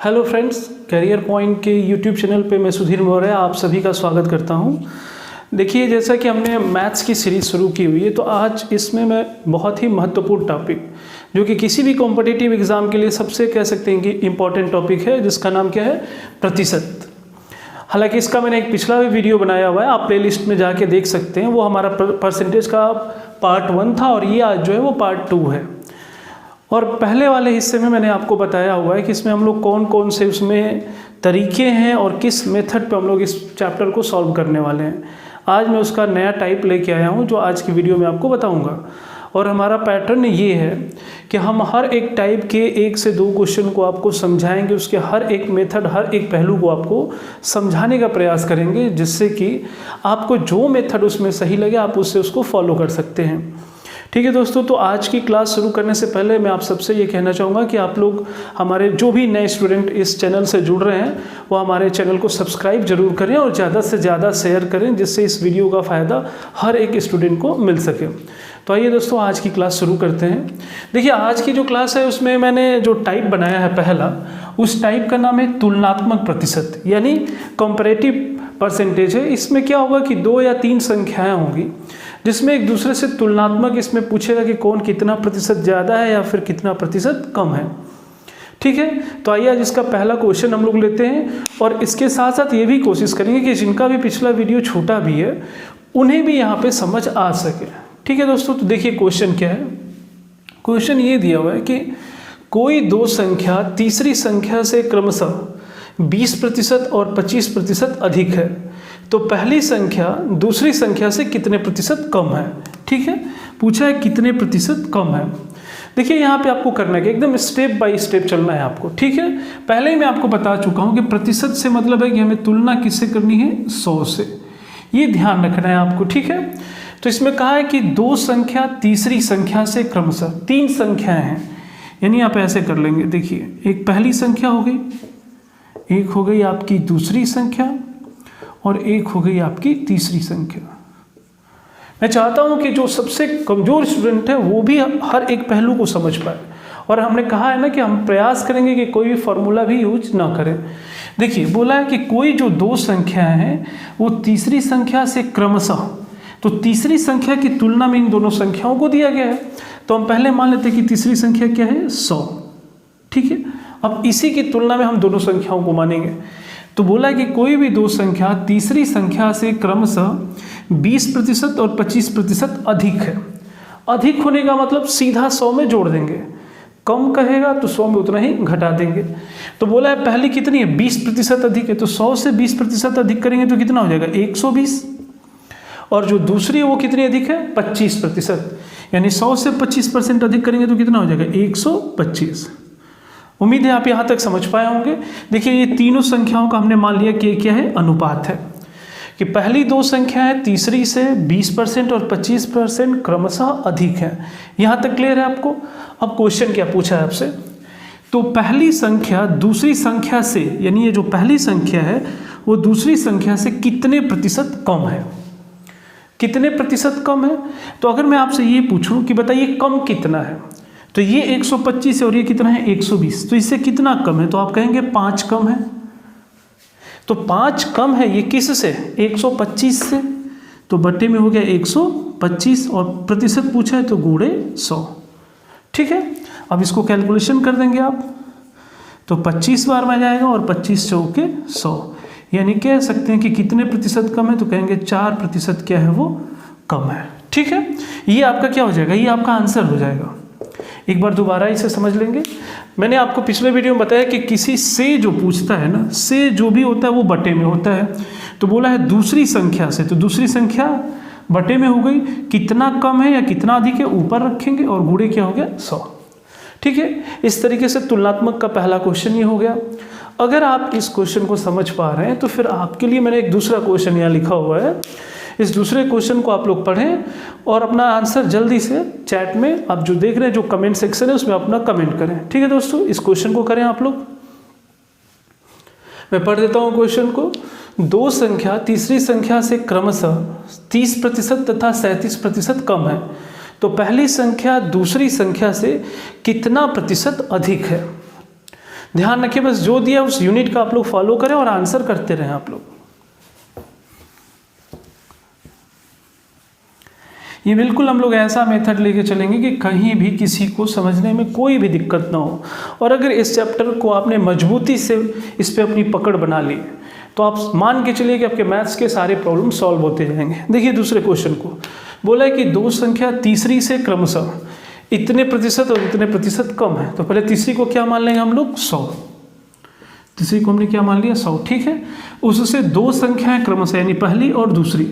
Hello friends, career point के YouTube channel पे मैं सुधीर मौर्य आप सभी का स्वागत करता हूं। देखिए, जैसा कि हमने मैथ्स की सीरीज़ शुरू की हुई है, तो आज इसमें मैं बहुत ही महत्वपूर्ण टॉपिक जो कि किसी भी कॉम्पिटिटिव एग्ज़ाम के लिए सबसे कह सकते हैं कि इम्पॉर्टेंट टॉपिक है, जिसका नाम क्या है, प्रतिशत। हालांकि इसका मैंने एक पिछला भी वीडियो बनाया हुआ है, आप प्लेलिस्ट में जाके देख सकते हैं। वो हमारा परसेंटेज का पार्ट 1 था और ये आज जो है वो पार्ट 2 है। और पहले वाले हिस्से में मैंने आपको बताया हुआ है कि इसमें हम लोग कौन कौन से उसमें तरीके हैं और किस मेथड पे हम लोग इस चैप्टर को सॉल्व करने वाले हैं। आज मैं उसका नया टाइप लेके आया हूँ जो आज की वीडियो में आपको बताऊँगा। और हमारा पैटर्न ये है कि हम हर एक टाइप के 1 से 2 क्वेश्चन को आपको समझाएंगे, उसके हर एक मेथड, हर एक पहलू को आपको समझाने का प्रयास करेंगे, जिससे कि आपको जो मेथड उसमें सही लगे आप उससे उसको फॉलो कर सकते हैं। ठीक है दोस्तों, तो आज की क्लास शुरू करने से पहले मैं आप सबसे ये कहना चाहूँगा कि आप लोग हमारे जो भी नए स्टूडेंट इस चैनल से जुड़ रहे हैं वो हमारे चैनल को सब्सक्राइब जरूर करें और ज़्यादा से ज़्यादा शेयर करें, जिससे इस वीडियो का फ़ायदा हर एक स्टूडेंट को मिल सके। तो आइए दोस्तों, आज की क्लास शुरू करते हैं। देखिए, आज की जो क्लास है उसमें मैंने जो टाइप बनाया है पहला, उस टाइप का नाम है तुलनात्मक प्रतिशत, यानी कंपैरेटिव परसेंटेज है। इसमें क्या होगा कि 2 या 3 संख्याएं होंगी जिसमें एक दूसरे से तुलनात्मक इसमें पूछेगा कि कौन कितना प्रतिशत ज़्यादा है या फिर कितना प्रतिशत कम है। ठीक है, तो आइए आज इसका पहला क्वेश्चन हम लोग लेते हैं और इसके साथ साथ ये भी कोशिश करेंगे कि जिनका भी पिछला वीडियो छोटा भी है उन्हें भी यहाँ पे समझ आ सके। ठीक है दोस्तों, तो देखिए क्वेश्चन क्या है। क्वेश्चन ये दिया हुआ है कि कोई 2 संख्या तीसरी संख्या से क्रमशः 20% और 25% अधिक है, तो पहली संख्या दूसरी संख्या से कितने प्रतिशत कम है। ठीक है, पूछा है कितने प्रतिशत कम है। देखिए, यहाँ पे आपको करना है कि एकदम स्टेप बाय स्टेप चलना है आपको। ठीक है, पहले ही मैं आपको बता चुका हूँ कि प्रतिशत से मतलब है कि हमें तुलना किससे करनी है, 100 से। ये ध्यान रखना है आपको। ठीक है, तो इसमें कहा है कि 2 संख्या तीसरी संख्या से क्रमशः 3 संख्याएं हैं, यानी आप ऐसे कर लेंगे। देखिए, एक पहली संख्या हो गई, एक हो गई आपकी दूसरी संख्या और एक हो गई आपकी तीसरी संख्या। मैं चाहता हूं कि जो सबसे कमजोर स्टूडेंट है वो भी हर एक पहलू को समझ पाए, और हमने कहा है ना कि हम प्रयास करेंगे कि कोई भी फॉर्मूला भी यूज ना करें। देखिए, बोला है कि कोई जो 2 संख्याएं हैं वो तीसरी संख्या से क्रमशः, तो तीसरी संख्या की तुलना में इन दोनों संख्याओं को दिया गया है, तो हम पहले मान लेते हैं कि तीसरी संख्या क्या है, 100। ठीक है, अब इसी की तुलना में हम दोनों संख्याओं को मानेंगे। तो बोला कि कोई भी 2 संख्या तीसरी संख्या से क्रमशः 20% और 25% अधिक है। अधिक होने का मतलब सीधा 100 में जोड़ देंगे, कम कहेगा तो 100 में उतना ही घटा देंगे। तो बोला है पहली कितनी है, 20% अधिक है, तो 100 से 20% अधिक करेंगे तो कितना हो जाएगा, 120। और जो दूसरी है वो कितनी अधिक है, 25%, यानी 100 से 25% अधिक करेंगे तो कितना हो जाएगा, 125। उम्मीद है आप यहाँ तक समझ पाए होंगे। देखिए, ये तीनों संख्याओं का हमने मान लिया कि क्या है, अनुपात है, कि पहली 2 संख्याएं तीसरी से 20% और 25% क्रमशः अधिक है। यहाँ तक क्लियर है आपको। अब क्वेश्चन क्या पूछा है आपसे, तो पहली संख्या दूसरी संख्या से, यानी ये जो पहली संख्या है वो दूसरी संख्या से कितने प्रतिशत कम है। कितने प्रतिशत कम है, तो अगर मैं आपसे ये पूछूं कि बताइए कम कितना है, तो ये 125 है और ये कितना है, 120, तो इससे कितना कम है, तो आप कहेंगे 5 कम है। तो 5 कम है ये किस से, 125 से, तो बट्टे में हो गया 125 और प्रतिशत पूछा है तो गुणे 100। ठीक है, अब इसको कैलकुलेशन कर देंगे आप, तो 25 बार में जाएगा और 25 चौके 100, यानी कह सकते हैं कि कितने प्रतिशत कम है, तो कहेंगे 4% क्या है वो कम है। ठीक है, ये आपका क्या हो जाएगा, ये आपका आंसर हो जाएगा। एक बार दोबारा इसे समझ लेंगे। मैंने आपको पिछले वीडियो में बताया कि किसी से जो पूछता है ना, से जो भी होता है वो बटे में होता है। तो बोला है दूसरी संख्या से, तो दूसरी संख्या बटे में हो गई, कितना कम है या कितना अधिक है ऊपर रखेंगे और गुणे क्या हो गया, 100। ठीक है, इस तरीके से तुलनात्मक का पहला क्वेश्चन ये हो गया। अगर आप इस क्वेश्चन को समझ पा रहे हैं तो फिर आपके लिए मैंने एक दूसरा क्वेश्चन यहाँ लिखा हुआ है। इस दूसरे क्वेश्चन को आप लोग पढ़ें और अपना आंसर जल्दी से चैट में, आप जो देख रहे हैं जो कमेंट सेक्शन है उसमें अपना कमेंट करें। ठीक है दोस्तों, इस क्वेश्चन को करें आप लोग। मैं पढ़ देता हूँ क्वेश्चन को। 2 संख्या तीसरी संख्या से क्रमशः 30% तथा 37% कम है, तो पहली संख्या दूसरी संख्या से कितना प्रतिशत अधिक है। ध्यान रखिए, बस जो दिया उस यूनिट का आप लोग फॉलो करें और आंसर करते रहें आप लोग। ये बिल्कुल हम लोग ऐसा मेथड लेके चलेंगे कि कहीं भी किसी को समझने में कोई भी दिक्कत ना हो। और अगर इस चैप्टर को आपने मजबूती से इस पे अपनी पकड़ बना ली तो आप मान के चलिए कि आपके मैथ्स के सारे प्रॉब्लम सॉल्व होते जाएंगे। देखिए दूसरे क्वेश्चन को बोला है कि दो संख्या तीसरी से क्रमशः इतने प्रतिशत और इतने प्रतिशत कम है। तो पहले तीसरी को क्या मान लेंगे हम लोग, 100। तीसरी को हमने क्या मान लिया, 100, ठीक है। उससे दो संख्याएं क्रमशः यानी पहली और दूसरी,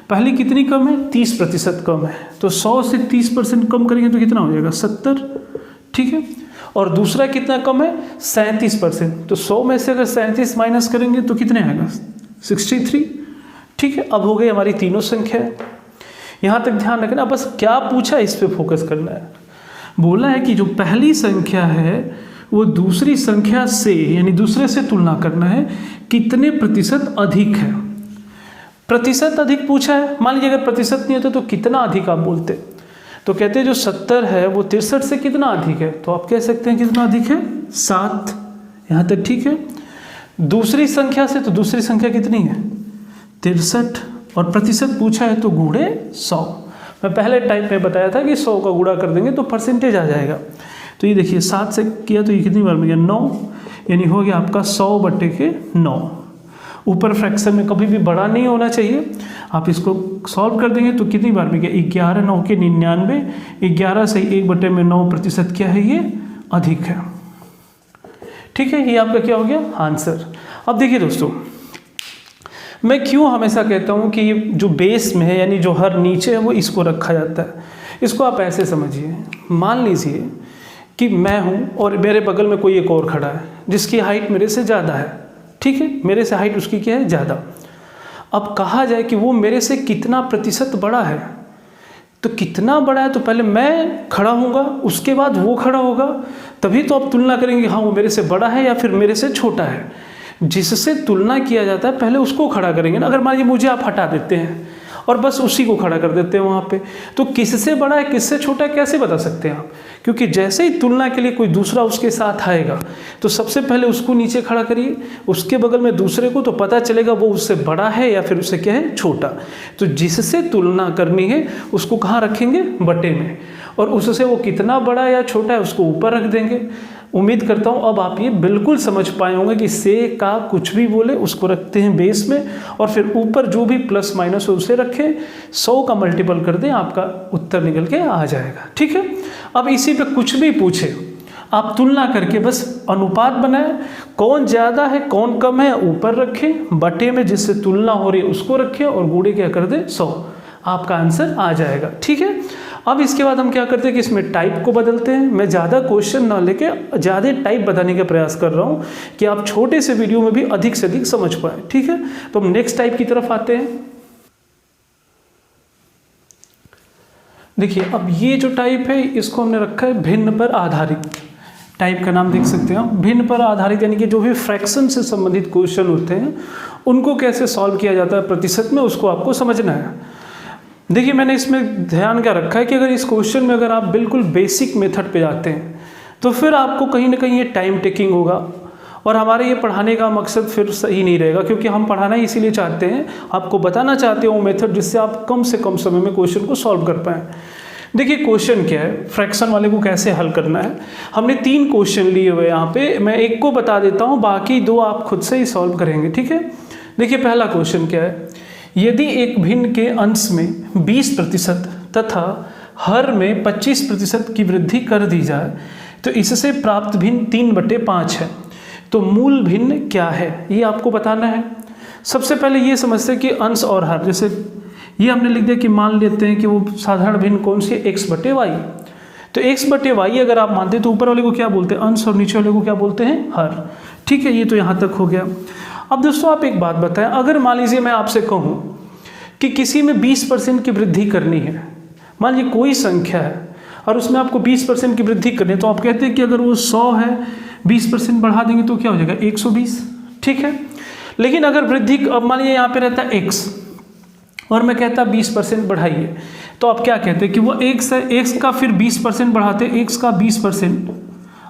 पहली कितनी कम है, 30% कम है। तो 100 से 30% कम करेंगे तो कितना हो जाएगा, 70, ठीक है। और दूसरा कितना कम है, 37%। तो 100 में से अगर 37 माइनस करेंगे तो कितने आएगा, 63, ठीक है। अब हो गई हमारी तीनों संख्या। यहाँ तक ध्यान रखना, बस क्या पूछा इस पे फोकस करना है। बोला है कि जो पहली संख्या है वो दूसरी संख्या से यानी दूसरे से तुलना करना है, कितने प्रतिशत अधिक है। प्रतिशत अधिक पूछा है, मान लीजिए अगर प्रतिशत नहीं होता तो कितना अधिक आप बोलते, तो कहते हैं जो 70 है वो 63 से कितना अधिक है, तो आप कह सकते हैं कितना अधिक है, 7। यहाँ तक ठीक है। दूसरी संख्या से, तो दूसरी संख्या कितनी है, 63, और प्रतिशत पूछा है तो गुणे 100। मैं पहले टाइप में बताया था कि 100 का गुणा कर देंगे तो परसेंटेज आ जाएगा। तो ये देखिए 7 से किया तो ये कितनी बार में गया, 9, यानी हो गया आपका 100/9। ऊपर फ्रैक्शन में कभी भी बड़ा नहीं होना चाहिए। आप इसको सॉल्व कर देंगे तो कितनी बार में गया, 11, 9 के 99, 11 से 1/9 प्रतिशत क्या है, ये अधिक है, ठीक है। ये आपका क्या हो गया, आंसर। अब देखिए दोस्तों, मैं क्यों हमेशा कहता हूँ कि ये जो बेस में है यानी जो हर नीचे है वो इसको रखा जाता है। इसको आप ऐसे समझिए, मान लीजिए कि मैं हूँ और मेरे बगल में कोई एक और खड़ा है जिसकी हाइट मेरे से ज़्यादा है, ठीक है। मेरे से हाइट उसकी क्या है, ज़्यादा। अब कहा जाए कि वो मेरे से कितना प्रतिशत बड़ा है, तो कितना बड़ा है, तो पहले मैं खड़ा होऊंगा, उसके बाद वो खड़ा होगा, तभी तो आप तुलना करेंगे हाँ वो मेरे से बड़ा है या फिर मेरे से छोटा है। जिससे तुलना किया जाता है पहले उसको खड़ा करेंगे ना। अगर मान लीजिए मुझे आप हटा देते हैं और बस उसी को खड़ा कर देते हैं वहाँ पे, तो किससे बड़ा है किससे छोटा है कैसे बता सकते हैं आप, क्योंकि जैसे ही तुलना के लिए कोई दूसरा उसके साथ आएगा तो सबसे पहले उसको नीचे खड़ा करिए, उसके बगल में दूसरे को, तो पता चलेगा वो उससे बड़ा है या फिर उससे क्या है, छोटा। तो जिससे तुलना करनी है उसको कहाँ रखेंगे, बटे में, और उससे वो कितना बड़ा या छोटा है उसको ऊपर रख देंगे। उम्मीद करता हूँ अब आप ये बिल्कुल समझ पाए होंगे कि से का कुछ भी बोले उसको रखते हैं बेस में, और फिर ऊपर जो भी प्लस माइनस हो उसे रखें, 100 का मल्टीपल कर दें, आपका उत्तर निकल के आ जाएगा, ठीक है। अब इसी पे कुछ भी पूछे आप तुलना करके बस अनुपात बनाएं, कौन ज़्यादा है कौन कम है ऊपर रखें, बटे में जिससे तुलना हो रही है उसको रखें, और गुणे क्या कर दें, 100, आपका आंसर आ जाएगा, ठीक है। अब इसके बाद हम क्या करते हैं कि इसमें टाइप को बदलते हैं। मैं ज़्यादा क्वेश्चन ना लेके ज़्यादा टाइप बताने का प्रयास कर रहा हूँ कि आप छोटे से वीडियो में भी अधिक से अधिक समझ पाए, ठीक है। तो हम नेक्स्ट टाइप की तरफ आते हैं। देखिए अब ये जो टाइप है इसको हमने रखा है भिन्न पर आधारित। टाइप का नाम देख सकते हैं आप, भिन्न पर आधारित, यानी कि जो भी फ्रैक्शन से संबंधित क्वेश्चन होते हैं उनको कैसे सॉल्व किया जाता है प्रतिशत में, उसको आपको समझना है। देखिए मैंने इसमें ध्यान क्या रखा है कि अगर इस क्वेश्चन में अगर आप बिल्कुल बेसिक मेथड पे जाते हैं तो फिर आपको कहीं ना कहीं ये टाइम टेकिंग होगा, और हमारे ये पढ़ाने का मकसद फिर सही नहीं रहेगा, क्योंकि हम पढ़ाना ही इसीलिए चाहते हैं, आपको बताना चाहते हैं वो मेथड जिससे आप कम से कम समय में क्वेश्चन को सॉल्व कर पाएँ। देखिए क्वेश्चन क्या है, फ्रैक्शन वाले को कैसे हल करना है। हमने 3 क्वेश्चन लिए हुए यहाँ पे, मैं एक को बता देता हूँ, बाकी 2 आप खुद से ही सॉल्व करेंगे, ठीक है। देखिए पहला क्वेश्चन क्या है, यदि एक भिन्न के अंश में 20% तथा हर में 25% की वृद्धि कर दी जाए तो इससे प्राप्त भिन्न 3/5 है, तो मूल भिन्न क्या है, ये आपको बताना है। सबसे पहले ये समझते हैं कि अंश और हर, जैसे ये हमने लिख दिया कि मान लेते हैं कि वो साधारण भिन्न कौन सी है, x/y। तो x/y अगर आप मानते हैं तो ऊपर वाले को क्या बोलते हैं, अंश, और नीचे वाले को क्या बोलते हैं, हर, ठीक है। ये तो यहाँ तक हो गया। अब दोस्तों आप एक बात बताएं, अगर मान लीजिए मैं आपसे कहूँ कि किसी में 20% की वृद्धि करनी है, मान लीजिए कोई संख्या है और उसमें आपको 20% की वृद्धि करनी है, तो आप कहते हैं कि अगर वो 100 है 20% बढ़ा देंगे तो क्या हो जाएगा, 120, ठीक है। लेकिन अगर वृद्धि, अब मान लीजिए यहाँ पे रहता है x और मैं कहता 20% बढ़ाइए, तो आप क्या कहते हैं कि वो x है, x का फिर 20% बढ़ाते, x का 20%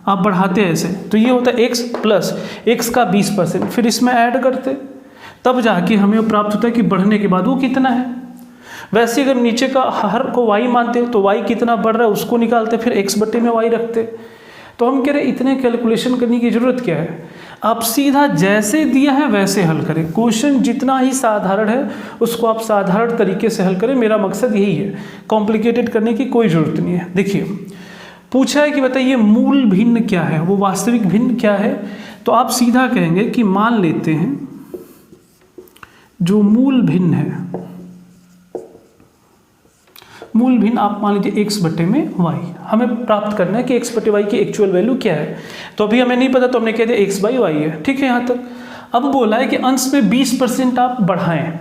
आप बढ़ाते हैं ऐसे, तो ये होता है x प्लस x का 20%, फिर इसमें ऐड करते, तब जाके हमें वो प्राप्त होता है कि बढ़ने के बाद वो कितना है। वैसे अगर नीचे का हर को y मानते तो y कितना बढ़ रहा है उसको निकालते, फिर x बटे में y रखते। तो हम कह रहे इतने कैलकुलेशन करने की ज़रूरत क्या है, आप सीधा जैसे दिया है वैसे हल करें। क्वेश्चन जितना ही साधारण है उसको आप साधारण तरीके से हल करें, मेरा मकसद यही है, कॉम्प्लिकेटेड करने की कोई ज़रूरत नहीं है। देखिए पूछा है कि बताइए मूल भिन्न क्या है, वो वास्तविक भिन्न क्या है। तो आप सीधा कहेंगे कि मान लेते हैं जो मूल भिन्न है, मूल भिन्न आप मान लीजिए x बटे में y, हमें प्राप्त करना है कि x बटे y की एक्चुअल वैल्यू क्या है। तो अभी हमें नहीं पता तो हमने कह दिया x बाई y है, ठीक है यहाँ तक। अब बोला है कि अंश में 20% आप बढ़ाएं।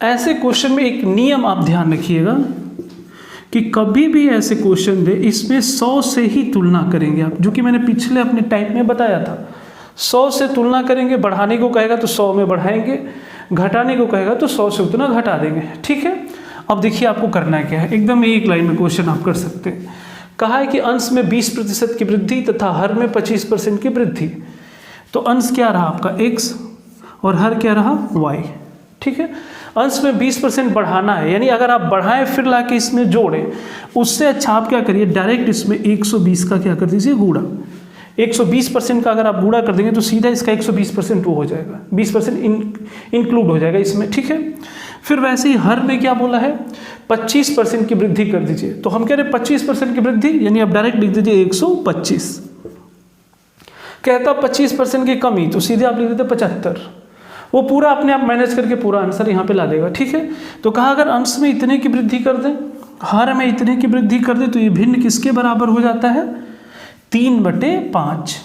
ऐसे क्वेश्चन में एक नियम आप ध्यान रखिएगा कि कभी भी ऐसे क्वेश्चन दे इसमें 100 से ही तुलना करेंगे आप, जो कि मैंने पिछले अपने टाइप में बताया था। 100 से तुलना करेंगे, बढ़ाने को कहेगा तो 100 में बढ़ाएंगे, घटाने को कहेगा तो 100 से उतना घटा देंगे, ठीक है। अब देखिए आपको करना क्या है, एकदम एक लाइन में क्वेश्चन आप कर सकते हैं। कहा है कि अंश में 20% की वृद्धि तथा हर में 25% की वृद्धि। तो अंश क्या रहा आपका x और हर क्या रहा y, ठीक है। अंश में 20% बढ़ाना है, यानी अगर आप बढ़ाएं फिर लाके इसमें जोड़ें, उससे अच्छा आप क्या करिए डायरेक्ट इसमें 120 का क्या कर दीजिए गुणा। 120% का अगर आप गुणा कर देंगे तो सीधा इसका 120% वो हो जाएगा, 20% इंक्लूड हो जाएगा इसमें, ठीक है। फिर वैसे ही हर में क्या बोला है 25% की वृद्धि कर दीजिए। तो हम कह रहे 25% की वृद्धि, यानी आप डायरेक्ट लिख दीजिए 125। कहता 25% की कमी, तो सीधे आप लिख देते 75। वो पूरा अपने आप मैनेज करके पूरा आंसर यहाँ पे ला देगा, ठीक है। तो कहा अगर अंश में इतने की वृद्धि कर दें, हर में इतने की वृद्धि कर दें, तो ये भिन्न किसके बराबर हो जाता है 3/5।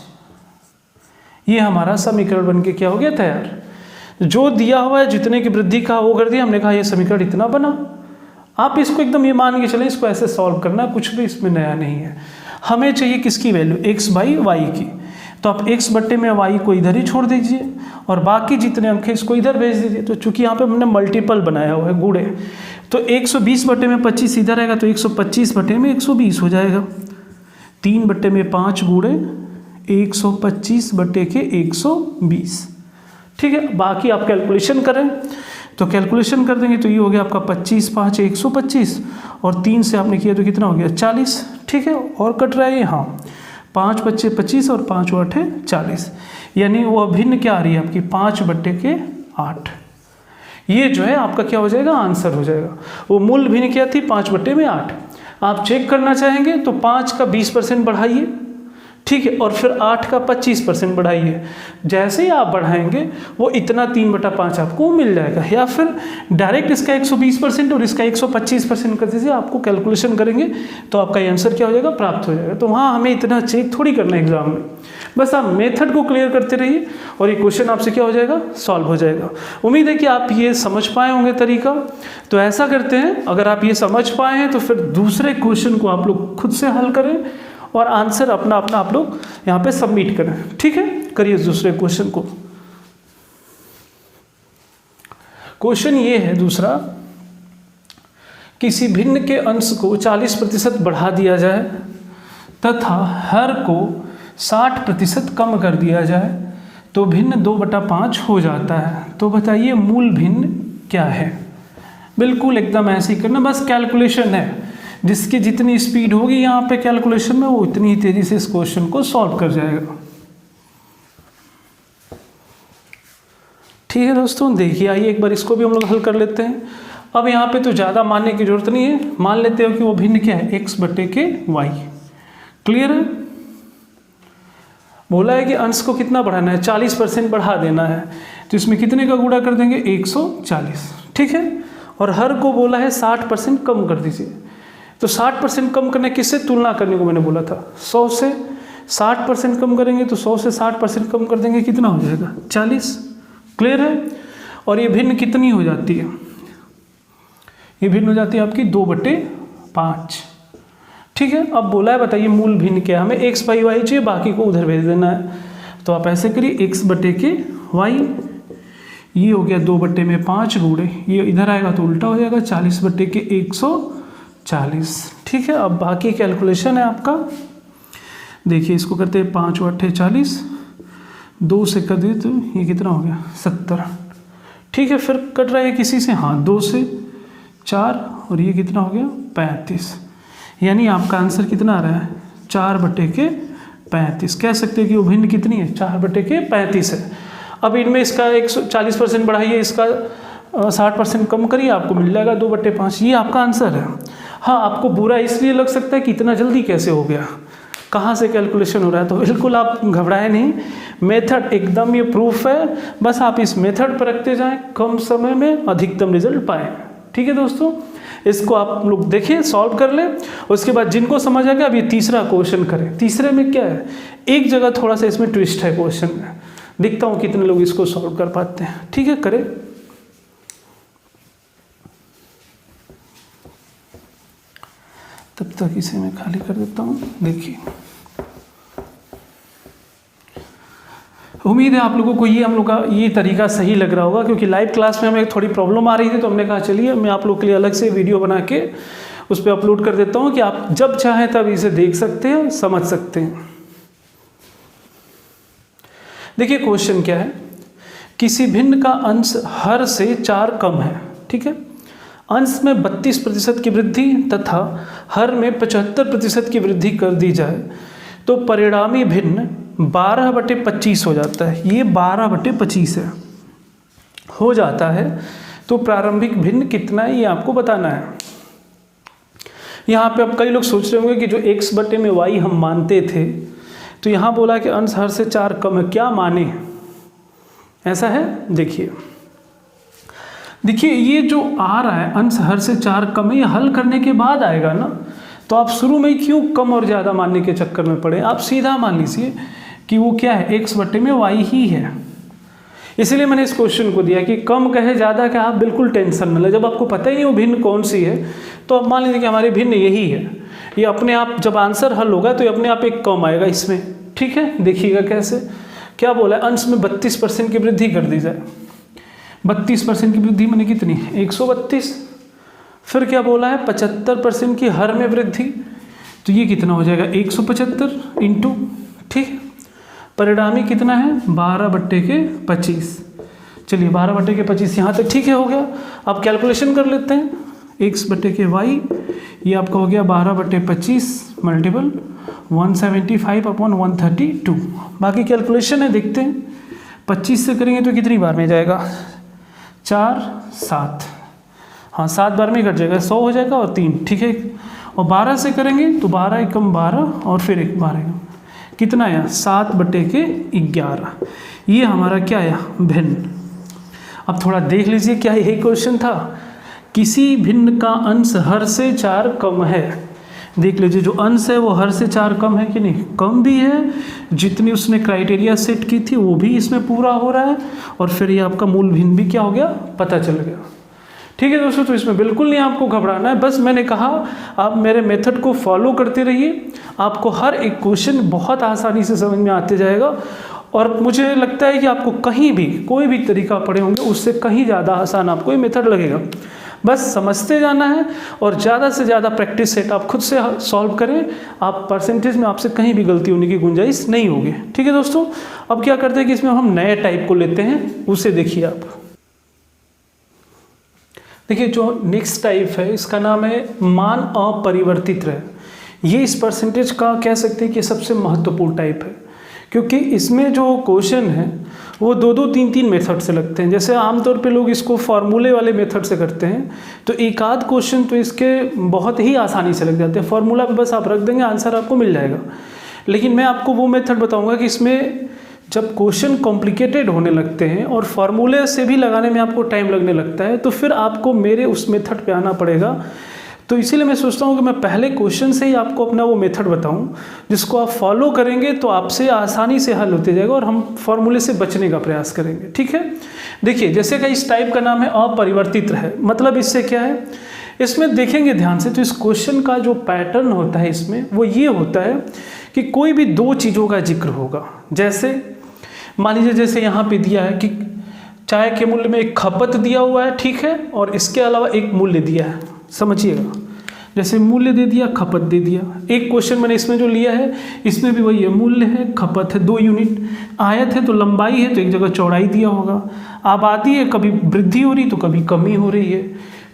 ये हमारा समीकरण बन के क्या हो गया तैयार। जो दिया हुआ है जितने की वृद्धि का वो कर दिया, हमने कहा ये समीकरण इतना बना। आप इसको एकदम ये मान के चलें, इसको ऐसे सॉल्व करना, कुछ भी इसमें नया नहीं है। हमें चाहिए किसकी वैल्यू x बाई वाई की। तो आप x बट्टे में y को इधर ही छोड़ दीजिए और बाकी जितने अंक हैं इसको इधर भेज दीजिए। तो चूंकि यहाँ पे हमने मल्टीपल बनाया हुआ है गुणे, तो 120 बटे में 25 इधर आएगा तो 125 बटे में 120 हो जाएगा। 3 बटे में 5 गुणे 125 बटे के 120, ठीक है। बाकी आप कैलकुलेशन करें तो कैलकुलेशन कर देंगे तो ये हो गया आपका 25 5 125 और 3 से आपने किया तो कितना हो गया 40, ठीक है। और कट रहा है यहाँ 5 बच्चे 25 और 5 8 40, यानी वो अभिन्न क्या आ रही है आपकी 5 बटे के 8। ये जो है आपका क्या हो जाएगा आंसर हो जाएगा। वो मूल भिन्न क्या थी 5 बटे में 8। आप चेक करना चाहेंगे तो 5 का 20% बढ़ाइए, ठीक है, और फिर 8 का 25% बढ़ाइए। जैसे ही आप बढ़ाएंगे वो इतना 3/5 आपको मिल जाएगा। या फिर डायरेक्ट इसका 120% और इसका 125% कर दीजिए, आपको कैलकुलेशन करेंगे तो आपका ये आंसर क्या हो जाएगा प्राप्त हो जाएगा। तो वहाँ हमें इतना चेक थोड़ी करना है एग्जाम में, बस आप मेथड को क्लियर करते रहिए और ये क्वेश्चन आपसे क्या हो जाएगा सॉल्व हो जाएगा। उम्मीद है कि आप ये समझ पाए होंगे तरीका। तो ऐसा करते हैं, अगर आप ये समझ पाए हैं तो फिर दूसरे क्वेश्चन को आप लोग खुद से हल करें और आंसर अपना अपना आप लोग यहाँ पे सबमिट करें, ठीक है। करिए दूसरे क्वेश्चन को। क्वेश्चन ये है दूसरा, किसी भिन्न के अंश को 40% बढ़ा दिया जाए तथा हर को 60% कम कर दिया जाए तो भिन्न 2/5 हो जाता है। तो बताइए मूल भिन्न क्या है। बिल्कुल एकदम ऐसे ही करना, बस कैलकुलेशन है। जिसकी जितनी स्पीड होगी यहाँ पे कैलकुलेशन में वो उतनी ही तेजी से इस क्वेश्चन को सॉल्व कर जाएगा। ठीक है दोस्तों, देखिए आइए एक बार इसको भी हम लोग हल कर लेते हैं। अब यहाँ पे तो ज़्यादा मानने की जरूरत नहीं है, मान लेते हो कि वो भिन्न क्या है x बटे के y। क्लियर है। बोला है कि अंश को कितना बढ़ाना है 40% बढ़ा देना है, तो इसमें कितने का गुणा कर देंगे 140, ठीक है। और हर को बोला है 60% कम कर दीजिए। तो 60% कम करने किससे तुलना करने को मैंने बोला था 100 से। 60% कम करेंगे तो 100 से 60% कम कर देंगे, कितना हो जाएगा 40। क्लियर है। और ये भिन्न कितनी हो जाती है, ये भिन्न हो जाती है आपकी 2/5, ठीक है। अब बोला है बताइए मूल भिन्न क्या है, हमें x बाई वाई चाहिए, बाकी को उधर भेज देना है। तो आप ऐसे करिए x बटे के y, ये हो गया 2/5 गुणे, ये इधर आएगा तो उल्टा हो जाएगा 40 बटे के 140, ठीक है। अब बाकी कैलकुलेशन है आपका। देखिए इसको करते हैं 5 × 8 = 40, 2 से कर दिए तो ये कितना हो गया 70। ठीक है, फिर कट रहा है किसी से, हाँ 2 से 4 और ये कितना हो गया 35। यानी आपका आंसर कितना आ रहा है 4/35। कह सकते हैं कि वो भिन्न कितनी है 4/35 है। अब इनमें इसका 140% बढ़ाइए, इसका 60% कम करिए, आपको मिल जाएगा 2/5। ये आपका आंसर है। हाँ, आपको बुरा इसलिए लग सकता है कि इतना जल्दी कैसे हो गया, कहाँ से कैलकुलेशन हो रहा है, तो बिल्कुल आप घबराए नहीं। मेथड एकदम ये प्रूफ है, बस आप इस मेथड पर रखते जाएं, कम समय में अधिकतम रिजल्ट पाएं। ठीक है दोस्तों, इसको आप लोग देखें, सॉल्व कर लें। उसके बाद जिनको समझ आ गया, अब ये तीसरा क्वेश्चन करें। तीसरे में क्या है, एक जगह थोड़ा सा इसमें ट्विस्ट है क्वेश्चन में, देखता हूँ कितने लोग इसको सॉल्व कर पाते हैं। ठीक है, करें। तब तक इसे मैं खाली कर देता हूँ। देखिए, उम्मीद है आप लोगों को ये हम लोग का ये तरीका सही लग रहा होगा, क्योंकि लाइव क्लास में हमें थोड़ी प्रॉब्लम आ रही थी, तो हमने कहा चलिए मैं आप लोग के लिए अलग से वीडियो बना के उस पर अपलोड कर देता हूँ कि आप जब चाहें तब इसे देख सकते हैं, समझ सकते हैं। देखिए क्वेश्चन क्या है, किसी भिन्न का अंश हर से 4 कम है। ठीक है, अंश में 32% की वृद्धि तथा हर में 75% की वृद्धि कर दी जाए तो परिणामी भिन्न 12/25 हो जाता है। ये 12/25 है, हो जाता है, तो प्रारंभिक भिन्न कितना है ये आपको बताना है। यहाँ पे अब कई लोग सोच रहे होंगे कि जो x/y हम मानते थे, तो यहाँ बोला कि अंश हर से 4 कम है, क्या माने, ऐसा है। देखिए ये जो आ रहा है अंश हर से 4 कम है, ये हल करने के बाद आएगा ना, तो आप शुरू में क्यों कम और ज़्यादा मानने के चक्कर में पड़े। आप सीधा मान लीजिए कि वो क्या है, x/y ही है। इसलिए मैंने इस क्वेश्चन को दिया कि कम कहे ज़्यादा कहे, आप बिल्कुल टेंशन न ले। जब आपको पता ही नहीं वो भिन्न कौन सी है, तो आप मान लीजिए कि हमारी भिन्न यही है। ये अपने आप जब आंसर हल होगा तो ये अपने आप एक कम आएगा इसमें। ठीक है, देखिएगा कैसे, क्या बोला है, अंश में 32% की वृद्धि कर दी जाए। 32% की वृद्धि मैंने कितनी, 132। फिर क्या बोला है, 75% की हर में वृद्धि, तो ये कितना हो जाएगा 175 इंटू, ठीक है, परिणामी कितना है 12/25। चलिए 12/25 यहाँ तक ठीक है, हो गया। अब कैलकुलेशन कर लेते हैं, x/y ये आपका हो गया 12/25 मल्टीपल 175/132। बाकी कैलकुलेशन है, देखते हैं। 25 से करेंगे तो कितनी बार में जाएगा, 4 7, हाँ 7 बार में कट जाएगा, 100 हो जाएगा और 3, ठीक है। और 12 से करेंगे तो 12 एकम 12 और फिर 1 12 कितना आया 7/11। ये हमारा क्या आया, भिन्न। अब थोड़ा देख लीजिए, क्या यही क्वेश्चन था, किसी भिन्न का अंश हर से 4 कम है। देख लीजिए, जो अंश है वो हर से 4 कम है कि नहीं, कम भी है। जितनी उसने क्राइटेरिया सेट की थी वो भी इसमें पूरा हो रहा है, और फिर ये आपका मूल भिन्न भी क्या हो गया, पता चल गया। ठीक है दोस्तों, तो इसमें बिल्कुल नहीं आपको घबराना है। बस मैंने कहा आप मेरे मेथड को फॉलो करते रहिए, आपको हर एक क्वेश्चन बहुत आसानी से समझ में आते जाएगा। और मुझे लगता है कि आपको कहीं भी कोई भी तरीका पढ़े होंगे उससे कहीं ज़्यादा आसान आपको ये मेथड लगेगा। बस समझते जाना है और ज़्यादा से ज़्यादा प्रैक्टिस सेट आप खुद से सॉल्व करें। आप परसेंटेज में आपसे कहीं भी गलती होने की गुंजाइश नहीं होगी। ठीक है दोस्तों, अब क्या करते हैं कि इसमें हम नए टाइप को लेते हैं, उसे देखिए आप। देखिए जो नेक्स्ट टाइप है इसका नाम है मान अपरिवर्तित है। ये इस परसेंटेज का कह सकते हैं कि सबसे महत्वपूर्ण टाइप है, क्योंकि इसमें जो क्वेश्चन है वो 2-2 3-3 मेथड से लगते हैं। जैसे आमतौर पे लोग इसको फार्मूले वाले मेथड से करते हैं, तो एक आध क्वेश्चन तो इसके बहुत ही आसानी से लग जाते हैं। फार्मूला पे बस आप रख देंगे, आंसर आपको मिल जाएगा। लेकिन मैं आपको वो मेथड बताऊंगा कि इसमें जब क्वेश्चन कॉम्प्लिकेटेड होने लगते हैं और फार्मूले से भी लगाने में आपको टाइम लगने लगता है, तो फिर आपको मेरे उस मेथड पे आना पड़ेगा। तो इसीलिए मैं सोचता हूँ कि मैं पहले क्वेश्चन से ही आपको अपना वो मेथड बताऊँ, जिसको आप फॉलो करेंगे तो आपसे आसानी से हल होते जाएगा और हम फॉर्मूले से बचने का प्रयास करेंगे। ठीक है, देखिए जैसे कि इस टाइप का नाम है अपरिवर्तित है। मतलब इससे क्या है, इसमें देखेंगे ध्यान से तो इस क्वेश्चन का जो पैटर्न होता है इसमें वो ये होता है कि कोई भी 2 चीज़ों का जिक्र होगा। जैसे मान लीजिए, जैसे यहाँ पे दिया है कि चाय के मूल्य में एक खपत दिया हुआ है, ठीक है, और इसके अलावा एक मूल्य दिया है। समझिएगा, जैसे मूल्य दे दिया, खपत दे दिया। एक क्वेश्चन मैंने इसमें जो लिया है इसमें भी वही है, मूल्य है, खपत है 2 यूनिट, आयत है तो लंबाई है तो एक जगह चौड़ाई दिया होगा, आबादी है कभी वृद्धि हो रही तो कभी कमी हो रही है।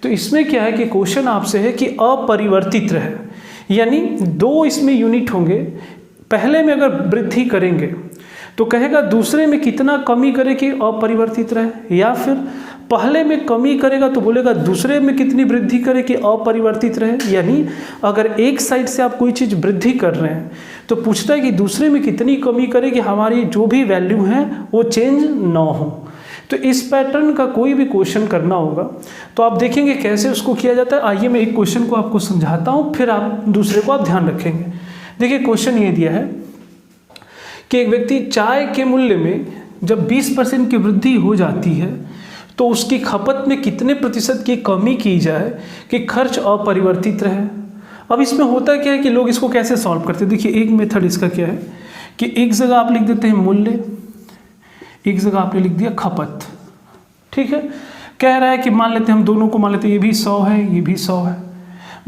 तो इसमें क्या है कि क्वेश्चन आपसे है कि अपरिवर्तित रहे, यानी 2 इसमें यूनिट होंगे, पहले में अगर वृद्धि करेंगे तो कहेगा दूसरे में कितना कमी करे कि अपरिवर्तित रहे, या फिर पहले में कमी करेगा तो बोलेगा दूसरे में कितनी वृद्धि करे कि अपरिवर्तित रहे। यानी अगर एक साइड से आप कोई चीज़ वृद्धि कर रहे हैं तो पूछता है कि दूसरे में कितनी कमी करे कि हमारी जो भी वैल्यू है वो चेंज ना हो। तो इस पैटर्न का कोई भी क्वेश्चन करना होगा तो आप देखेंगे कैसे उसको किया जाता है। आइए मैं एक क्वेश्चन को आपको समझाता हूँ, फिर आप दूसरे को आप ध्यान रखेंगे। देखिए क्वेश्चन ये दिया है कि एक व्यक्ति चाय के मूल्य में जब 20% की वृद्धि हो जाती है तो उसकी खपत में कितने प्रतिशत की कमी की जाए कि खर्च अपरिवर्तित रहे। अब इसमें होता क्या है कि लोग इसको कैसे सॉल्व करते हैं। देखिए एक मेथड इसका क्या है कि एक जगह आप लिख देते हैं मूल्य, एक जगह आपने लिख दिया खपत, ठीक है। कह रहा है कि मान लेते हैं हम दोनों को, मान लेते हैं ये भी 100 है ये भी 100 है,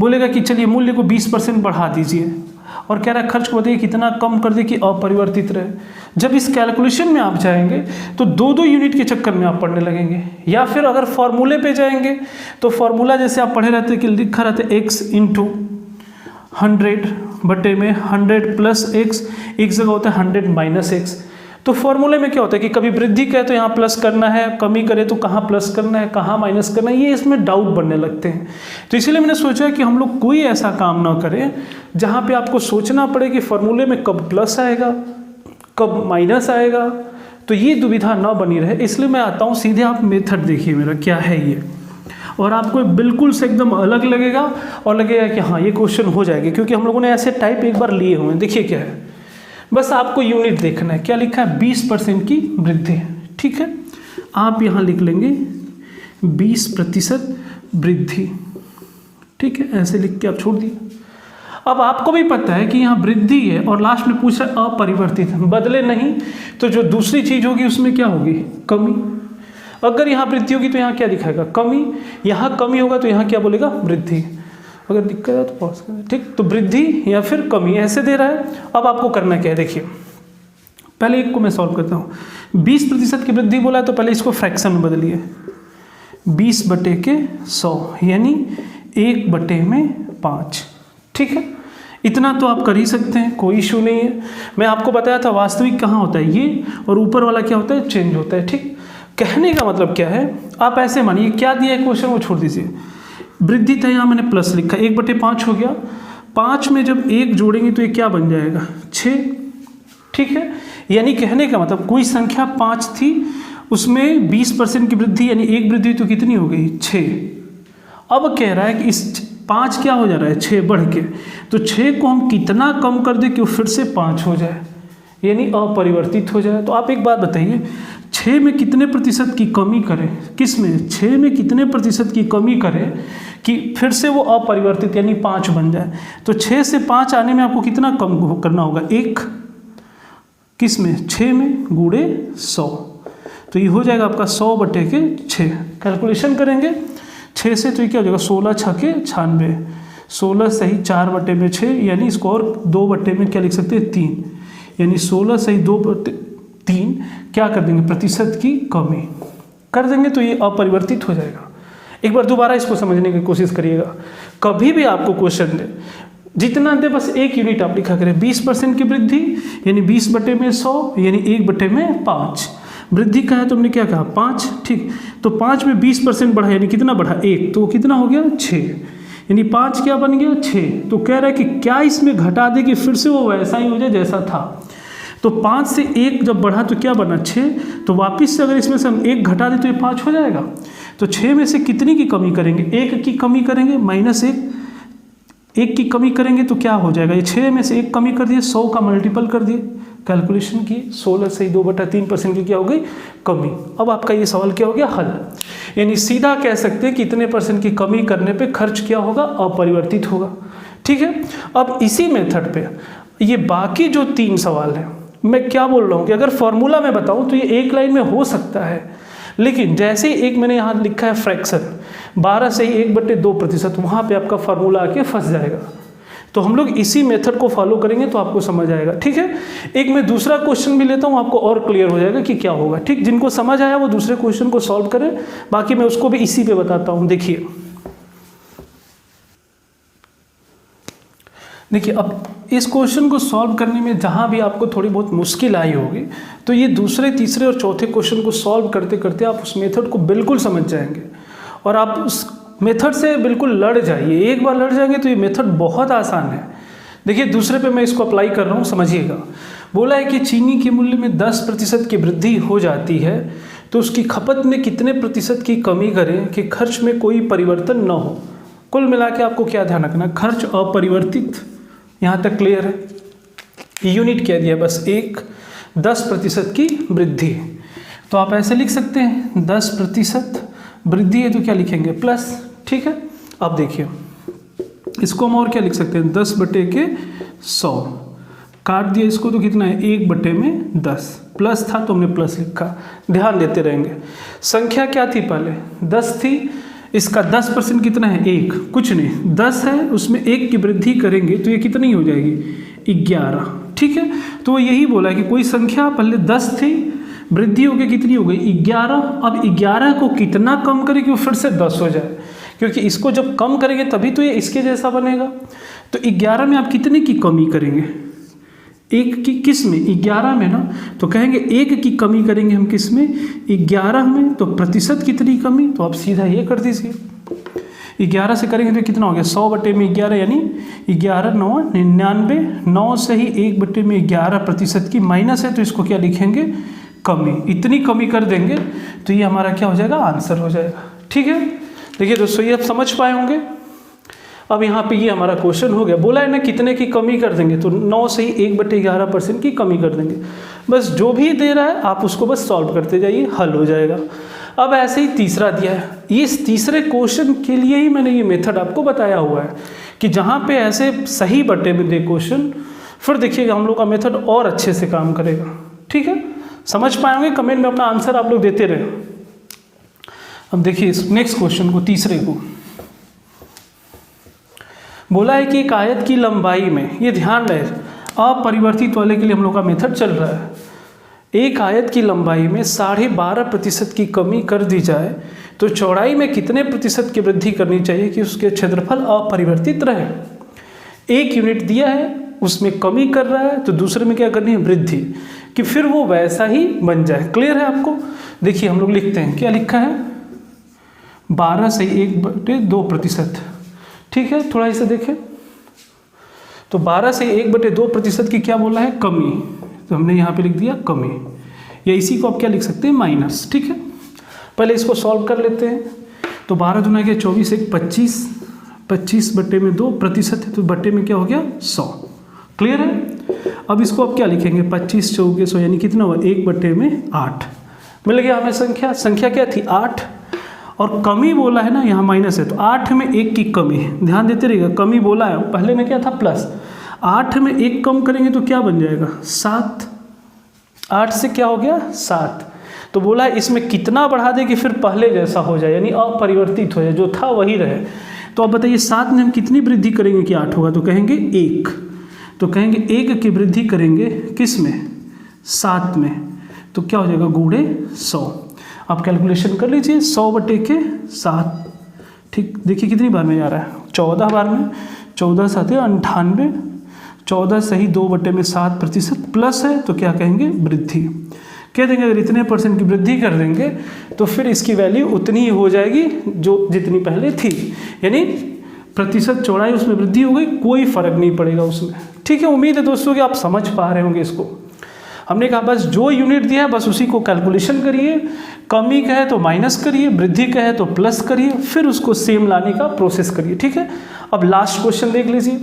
बोलेगा कि चलिए मूल्य को 20% बढ़ा दीजिए और कह रहा है खर्च को बताइए कितना कम कर दे कि अपरिवर्तित रहे। जब इस कैलकुलेशन में आप जाएंगे तो 2-2 यूनिट के चक्कर में आप पढ़ने लगेंगे, या फिर अगर फॉर्मूले पे जाएंगे तो फॉर्मूला जैसे आप पढ़े रहते हैं कि लिखा रहता है x इंटू 100 बटे में 100 प्लस x, एक जगह होता है 100 माइनस x। तो फॉर्मूले में क्या होता है कि कभी वृद्धि करे तो यहाँ प्लस करना है, कमी करे तो कहाँ प्लस करना है, कहाँ माइनस करना है, ये इसमें डाउट बनने लगते हैं। तो इसीलिए मैंने सोचा कि हम लोग कोई ऐसा काम ना करें जहाँ पे आपको सोचना पड़े कि फॉर्मूले में कब प्लस आएगा कब माइनस आएगा, तो ये दुविधा ना बनी रहे। इसलिए मैं आता हूँ सीधे, आप मेथड देखिए मेरा क्या है ये, और आपको बिल्कुल से एकदम अलग लगेगा और लगेगा कि हाँ ये क्वेश्चन हो जाएगा, क्योंकि हम लोगों ने ऐसे टाइप एक बार लिए हुए हैं। देखिए क्या है, बस आपको यूनिट देखना है, क्या लिखा है 20% की वृद्धि, ठीक है। आप यहाँ लिख लेंगे 20% वृद्धि, ठीक है, ऐसे लिख के आप छोड़ दिए। अब आपको भी पता है कि यहाँ वृद्धि है और लास्ट में पूछ रहा है अपरिवर्तित, बदले नहीं तो जो दूसरी चीज होगी उसमें क्या होगी, कमी। अगर यहाँ वृद्धि होगी तो यहाँ क्या दिखाएगा, कमी, यहाँ कमी होगा तो यहाँ क्या बोलेगा, वृद्धि। अगर दिक्कत है तो पॉज करें, ठीक। तो वृद्धि या फिर कमी ऐसे दे रहा है। अब आपको करना क्या है, देखिए पहले एक को मैं सॉल्व करता हूँ। 20% की वृद्धि बोला है तो पहले इसको फ्रैक्शन में बदलिए, 20/100 यानी 1/5, ठीक है। इतना तो आप कर ही सकते हैं, कोई इशू नहीं है। मैं आपको बताया था वास्तविक कहाँ होता है ये, और ऊपर वाला क्या होता है, चेंज होता है, ठीक। कहने का मतलब क्या है, आप ऐसे मानिए क्या दिया है क्वेश्चन वो छोड़ दीजिए, वृद्धि था यहाँ मैंने प्लस लिखा, 1/5 हो गया, 5 में जब 1 जोड़ेंगे तो ये क्या बन जाएगा, 6, ठीक है। यानी कहने का मतलब कोई संख्या 5 थी, उसमें 20% की वृद्धि यानी 1 वृद्धि तो कितनी हो गई, 6। अब कह रहा है कि इस 5 क्या हो जा रहा है, 6 बढ़ के, तो 6 को हम कितना कम कर दें कि वो फिर से 5 हो जाए, यानी अपरिवर्तित हो जाए। तो आप एक बात बताइए, 6 में कितने प्रतिशत की कमी करें, किस में, 6 में कितने प्रतिशत की कमी करें कि फिर से वो अपरिवर्तित यानी 5 बन जाए। तो 6 से 5 आने में आपको कितना कम करना होगा, 1, किस में, 6 में, गुणे 100, तो ये हो जाएगा आपका 100/6। कैलकुलेशन करेंगे 6 से तो ये क्या हो जाएगा, 16 छके 96, 16 सही 4/6, यानी इसको और 2 में क्या लिख सकते हैं, 3, यानी 16 सही 2/3 क्या कर देंगे, प्रतिशत की कमी कर देंगे, तो ये अपरिवर्तित हो जाएगा। एक बार दोबारा इसको समझने की कोशिश करिएगा। कभी भी आपको क्वेश्चन दे, जितना दे बस एक यूनिट आप लिखा करें, 20% की वृद्धि यानी 20/100 यानी 1/5। वृद्धि का है तो हमने क्या कहा, 5, ठीक। तो 5 में 20% बढ़ा यानी कितना बढ़ा, 1, तो कितना हो गया, 6, यानी 5 क्या बन गया, 6। तो कह रहा है कि क्या इसमें घटा दे कि फिर से वो वैसा ही हो जाए जैसा था। तो 5 से 1 जब बढ़ा तो क्या बना, 6। तो वापस से अगर इसमें से हम 1 घटा दें तो ये 5 हो जाएगा। तो 6 में से कितनी की कमी करेंगे, 1 की कमी करेंगे, -1, 1 की कमी करेंगे तो क्या हो जाएगा, ये 6 में से 1 कमी कर दिए, 100 का मल्टीपल कर दिए, कैलकुलेशन की 16 से 2/3% की क्या हो गई, कमी। अब आपका ये सवाल क्या हो गया, हल। यानी सीधा कह सकते हैं कि इतने % की कमी करने पे खर्च क्या होगा, अपरिवर्तित होगा, ठीक है। अब इसी मेथड पे ये बाकी जो 3 सवाल हैं, मैं क्या बोल रहा हूँ कि अगर फॉर्मूला में बताऊँ तो ये एक लाइन में हो सकता है, लेकिन जैसे ही एक मैंने यहाँ लिखा है फ्रैक्शन 12 से ही 1/2%, वहाँ पे आपका फार्मूला आके फंस जाएगा। तो हम लोग इसी मेथड को फॉलो करेंगे तो आपको समझ आएगा, ठीक है। एक मैं दूसरा क्वेश्चन भी लेता हूँ, आपको और क्लियर हो जाएगा कि क्या होगा, ठीक। जिनको समझ आया वो दूसरे क्वेश्चन को सॉल्व करें, बाकी मैं उसको भी इसी पे बताता हूँ। देखिए अब इस क्वेश्चन को सॉल्व करने में जहाँ भी आपको थोड़ी बहुत मुश्किल आई होगी, तो ये दूसरे, तीसरे और चौथे क्वेश्चन को सॉल्व करते करते आप उस मेथड को बिल्कुल समझ जाएंगे और आप उस मेथड से बिल्कुल लड़ जाइए। एक बार लड़ जाएंगे तो ये मेथड बहुत आसान है। देखिए दूसरे पे मैं इसको अप्लाई कर रहा हूँ, समझिएगा। बोला है कि चीनी के मूल्य में 10% की वृद्धि हो जाती है तो उसकी खपत में कितने प्रतिशत की कमी करें कि खर्च में कोई परिवर्तन न हो। कुल मिला के आपको क्या ध्यान रखना, खर्च अपरिवर्तित, यहाँ तक क्लियर है। यूनिट क्या दिया, बस 10% की वृद्धि। तो आप ऐसे लिख सकते हैं 10% वृद्धि है तो क्या लिखेंगे, प्लस, ठीक है। अब देखिए इसको हम और क्या लिख सकते हैं, 10/100 काट दिया इसको तो कितना है, 1/10, प्लस था तो हमने प्लस लिखा। ध्यान देते रहेंगे। संख्या क्या थी पहले, 10 थी, इसका 10% कितना है, 1, कुछ नहीं, 10 है, उसमें 1 की वृद्धि करेंगे तो ये कितनी हो जाएगी, 11, ठीक है। तो यही बोला कि कोई संख्या पहले 10 थी, वृद्धि हो गई कितनी हो गई, 11। अब 11 को कितना कम करें कि वो फिर से 10 हो जाए, क्योंकि इसको जब कम करेंगे तभी तो ये इसके जैसा बनेगा। तो 11 में आप कितने की कमी करेंगे, 1 की, किस में, 11 में ना, तो कहेंगे 1 की कमी करेंगे हम किस में, 11 में। तो प्रतिशत कितनी कमी, तो आप सीधा ये कर दीजिए, 11 से करेंगे तो कितना हो गया, 100/11 यानी 11 9 99, 9 से ही 1/11% की माइनस है तो इसको क्या लिखेंगे, कमी। इतनी कमी कर देंगे तो ये हमारा क्या हो जाएगा, आंसर हो जाएगा, ठीक है। देखिए दोस्तों ये आप समझ पाए होंगे। अब यहाँ पे ये हमारा क्वेश्चन हो गया। बोला है ना कितने की कमी कर देंगे, तो 9 से ही 1/11% की कमी कर देंगे। बस जो भी दे रहा है आप उसको बस सॉल्व करते जाइए, हल हो जाएगा। अब ऐसे ही तीसरा दिया है, इस तीसरे क्वेश्चन के लिए ही मैंने ये मेथड आपको बताया हुआ है कि जहाँ पे ऐसे सही बटे में दे क्वेश्चन, फिर देखिएगा हम लोग का मेथड और अच्छे से काम करेगा, ठीक है। समझ पाएंगे, कमेंट में अपना आंसर आप लोग देते रहे। अब देखिए इस नेक्स्ट क्वेश्चन को, तीसरे को। बोला है कि एक आयत की लंबाई में, ये ध्यान रहे अपरिवर्तित वाले के लिए हम लोग का मेथड चल रहा है, एक आयत की लंबाई में 12.5% की कमी कर दी जाए तो चौड़ाई में कितने प्रतिशत की वृद्धि करनी चाहिए कि उसके क्षेत्रफल अपरिवर्तित रहे। 1 यूनिट दिया है, उसमें कमी कर रहा है तो दूसरे में क्या करनी है, वृद्धि, कि फिर वो वैसा ही बन जाए। क्लियर है आपको। देखिए हम लोग लिखते हैं, क्या लिखा है, 12 से 1/2%, ठीक है। थोड़ा इसे देखें तो 12 से 1/2% की क्या बोला है, कमी, तो हमने यहाँ पे लिख दिया कमी, या इसी को आप क्या लिख सकते हैं, माइनस, ठीक है। पहले इसको सॉल्व कर लेते हैं। तो 12 दूना क्या 24, 1 25, 25/2% है तो बट्टे में क्या हो गया, 100। क्लियर है। अब इसको आप क्या लिखेंगे, 25 चौके 100 यानी कितना हुआ, 1/8 मिल गया हमें संख्या। संख्या क्या थी, 8, और कमी बोला है ना, यहाँ माइनस है तो 8 में 1 की कमी, ध्यान देते रहिएगा। कमी बोला है, पहले में क्या था, प्लस, 8 में 1 कम करेंगे तो क्या बन जाएगा, 7। 8 से क्या हो गया, 7। तो बोला है इसमें कितना बढ़ा दे कि फिर पहले जैसा हो जाए, यानी अपरिवर्तित हो जाए, जो था वही रहे। तो अब बताइए 7 में हम कितनी वृद्धि करेंगे कि 8 होगा, तो कहेंगे 1, तो कहेंगे 1 की वृद्धि करेंगे किस में, 7 में, तो क्या हो जाएगा, गुणे 100। आप कैलकुलेशन कर लीजिए, 100/7, ठीक। देखिए कितनी बार में जा रहा है, 14 बार में, 14 7 98, 14 सही 2/7% प्लस है तो क्या कहेंगे, वृद्धि कह देंगे। अगर इतने % की वृद्धि कर देंगे तो फिर इसकी वैल्यू उतनी ही हो जाएगी जो जितनी पहले थी, यानी प्रतिशत चौड़ाई उसमें वृद्धि हो गई, कोई फर्क नहीं पड़ेगा उसमें, ठीक है। उम्मीद है दोस्तों कि आप समझ पा रहे होंगे इसको। हमने कहा बस जो यूनिट दिया है बस उसी को कैलकुलेशन करिए, कमी कहे तो माइनस करिए, वृद्धि कहे तो प्लस करिए, फिर उसको सेम लाने का प्रोसेस करिए, ठीक है। अब लास्ट क्वेश्चन देख लीजिए।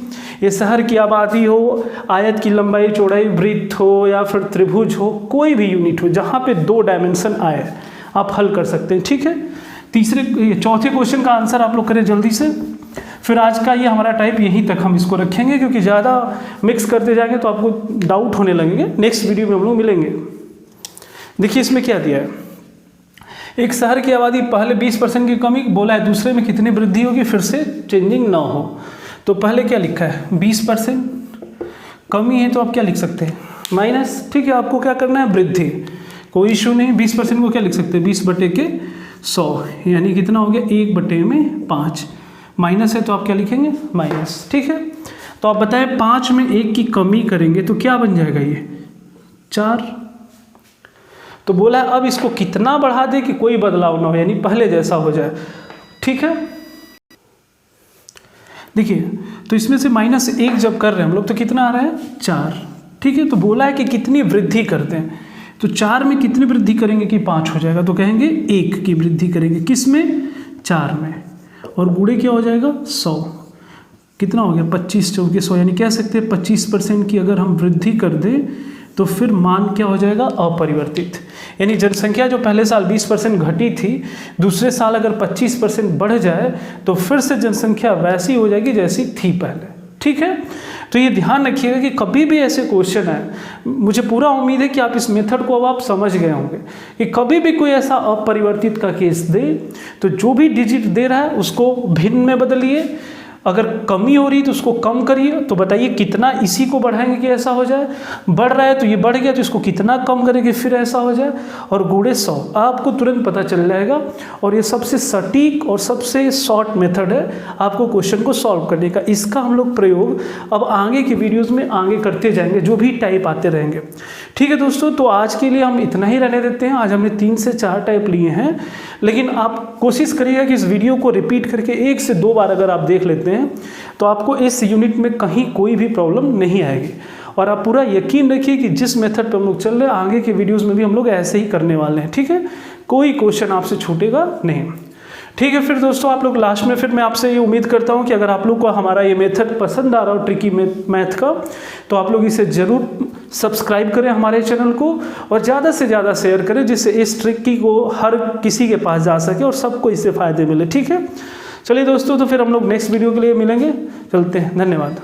ये शहर की आबादी हो, आयत की लंबाई चौड़ाई, वृत्त हो या फिर त्रिभुज हो, कोई भी यूनिट हो जहाँ पे 2 डायमेंशन आए आप हल कर सकते हैं, ठीक है। चौथे क्वेश्चन का आंसर आप लोग करें जल्दी से, फिर आज का ये हमारा टाइप यहीं तक हम इसको रखेंगे, क्योंकि ज़्यादा मिक्स करते जाएंगे तो आपको डाउट होने लगेंगे। नेक्स्ट वीडियो में हम लोग मिलेंगे। देखिए इसमें क्या दिया है, एक शहर की आबादी पहले 20% की कमी बोला है, दूसरे में कितनी वृद्धि होगी फिर से चेंजिंग ना हो। तो पहले क्या लिखा है 20% कमी है, तो आप क्या लिख सकते हैं माइनस। ठीक है, आपको क्या करना है वृद्धि, कोई इशू नहीं। 20% को क्या लिख सकते हैं 20/100, यानी कितना हो गया 1/5। माइनस है तो आप क्या लिखेंगे माइनस। ठीक है, तो आप बताएं 5 में 1 की कमी करेंगे तो क्या बन जाएगा ये 4। तो बोला है अब इसको कितना बढ़ा दे कि कोई बदलाव ना हो, यानी पहले जैसा हो जाए। ठीक है, देखिए तो इसमें से -1 जब कर रहे हैं हम लोग तो कितना आ रहा है 4। ठीक है, तो बोला है कि कितनी वृद्धि करते हैं, तो 4 में कितनी वृद्धि करेंगे कि 5 हो जाएगा, तो कहेंगे 1 की वृद्धि करेंगे, किस में 4 में, और गुणे क्या हो जाएगा 100। कितना हो गया 25 चौके 100, यानी कह सकते हैं 25% की अगर हम वृद्धि कर दें तो फिर मान क्या हो जाएगा अपरिवर्तित। यानी जनसंख्या जो पहले साल 20% घटी थी, दूसरे साल अगर 25% बढ़ जाए तो फिर से जनसंख्या वैसी हो जाएगी जैसी थी पहले। ठीक है, तो ये ध्यान रखिएगा कि कभी भी ऐसे क्वेश्चन है, मुझे पूरा उम्मीद है कि आप इस मेथड को अब आप समझ गए होंगे कि कभी भी कोई ऐसा अपरिवर्तित का केस दे तो जो भी डिजिट दे रहा है उसको भिन्न में बदलिए, अगर कमी हो रही तो उसको कम करिए, तो बताइए कितना इसी को बढ़ाएंगे कि ऐसा हो जाए, बढ़ रहा है तो ये बढ़ गया तो इसको कितना कम करेंगे फिर ऐसा हो जाए, और गुणे 100 आपको तुरंत पता चल जाएगा। और ये सबसे सटीक और सबसे शॉर्ट मेथड है आपको क्वेश्चन को सॉल्व करने का। इसका हम लोग प्रयोग अब आगे की वीडियोज़ में आगे करते जाएंगे, जो भी टाइप आते रहेंगे। ठीक है दोस्तों, तो आज के लिए हम इतना ही रहने देते हैं। आज हमने 3 से 4 टाइप लिए हैं, लेकिन आप कोशिश करिएगा कि इस वीडियो को रिपीट करके 1 से 2 बार अगर आप देख लेते हैं तो आपको इस यूनिट में कहीं कोई भी प्रॉब्लम नहीं आएगी। और आप पूरा यकीन रखिए कि जिस मेथड पे हम लोग चल रहे हैं आगे के वीडियोस में भी हम लोग ऐसे ही करने वाले हैं। ठीक है, कोई क्वेश्चन आपसे छूटेगा नहीं। ठीक है, फिर दोस्तों आप लोग लास्ट में फिर मैं आपसे ये उम्मीद करता हूँ कि अगर आप लोग को हमारा ये मेथड पसंद आ रहा हो ट्रिकी मैथ का, तो आप लोग इसे ज़रूर सब्सक्राइब करें हमारे चैनल को, और ज़्यादा से ज़्यादा शेयर करें जिससे इस ट्रिकी को हर किसी के पास जा सके और सबको इससे फ़ायदे मिले। ठीक है, चलिए दोस्तों, तो फिर हम लोग नेक्स्ट वीडियो के लिए मिलेंगे। चलते हैं, धन्यवाद।